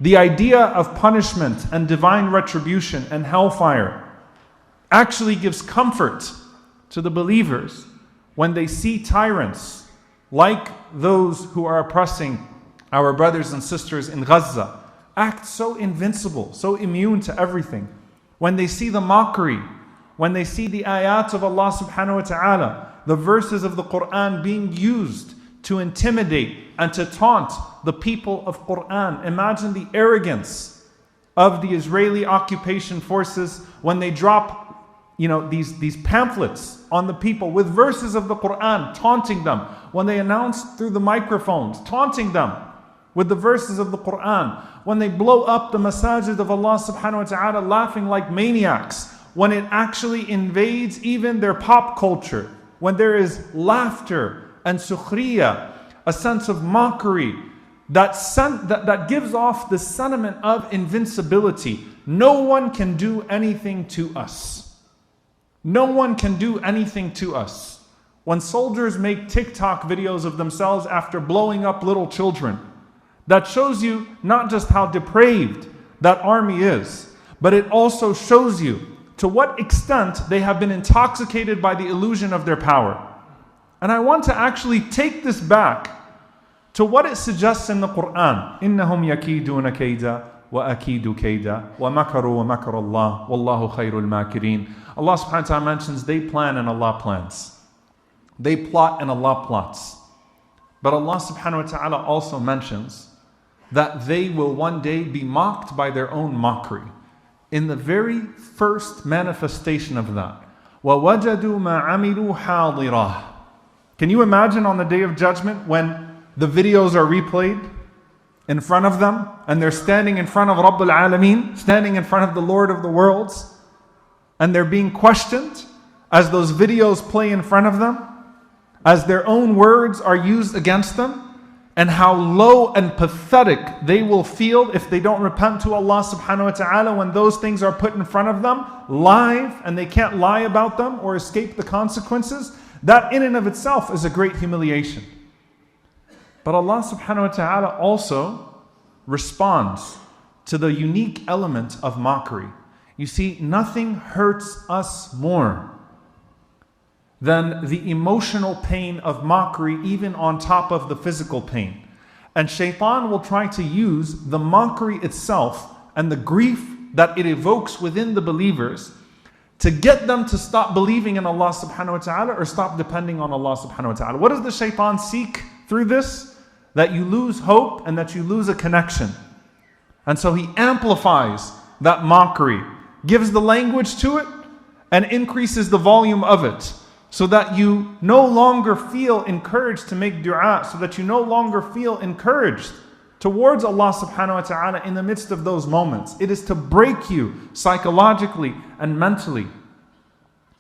The idea of punishment and divine retribution and hellfire actually gives comfort to the believers when they see tyrants like those who are oppressing our brothers and sisters in Gaza act so invincible, so immune to everything. When they see the mockery, when they see the ayat of Allah subhanahu wa ta'ala, the verses of the Quran being used to intimidate and to taunt the people of Quran. Imagine the arrogance of the Israeli occupation forces when they drop these pamphlets on the people with verses of the Quran, taunting them. When they announce through the microphones, taunting them with the verses of the Quran. When they blow up the masajid of Allah subhanahu wa ta'ala, laughing like maniacs. When it actually invades even their pop culture. When there is laughter and sukhriya, a sense of mockery that gives off the sentiment of invincibility. No one can do anything to us. No one can do anything to us. When soldiers make TikTok videos of themselves after blowing up little children, that shows you not just how depraved that army is, but it also shows you to what extent they have been intoxicated by the illusion of their power. And I want to actually take this back to what it suggests in the Quran. إِنَّهُمْ يَكِيدُونَ كَيْدًا وَأَكِيدُ كَيْدًا وَمَكَرُوا وَمَكَرَ اللَّهُ وَاللَّهُ خَيْرُ الْمَاكِرِينَ. Allah subhanahu wa ta'ala mentions they plan and Allah plans. They plot and Allah plots. But Allah subhanahu wa ta'ala also mentions that they will one day be mocked by their own mockery. In the very first manifestation of that, وَوَجَدُوا مَا عَمِلُوا حَاضِرًا. Can you imagine on the Day of Judgment when the videos are replayed in front of them and they're standing in front of Rabbul Alameen, standing in front of the Lord of the worlds, and they're being questioned as those videos play in front of them, as their own words are used against them, and how low and pathetic they will feel if they don't repent to Allah subhanahu wa ta'ala when those things are put in front of them live and they can't lie about them or escape the consequences. That in and of itself is a great humiliation. But Allah subhanahu wa ta'ala also responds to the unique element of mockery. You see, nothing hurts us more than the emotional pain of mockery, even on top of the physical pain. And shaitan will try to use the mockery itself and the grief that it evokes within the believers to get them to stop believing in Allah subhanahu wa ta'ala or stop depending on Allah subhanahu wa ta'ala. What does the shaitan seek through this? That you lose hope and that you lose a connection. And so he amplifies that mockery, gives the language to it, and increases the volume of it, so that you no longer feel encouraged to make dua, so that you no longer feel encouraged towards Allah subhanahu wa ta'ala in the midst of those moments. It is to break you psychologically and mentally.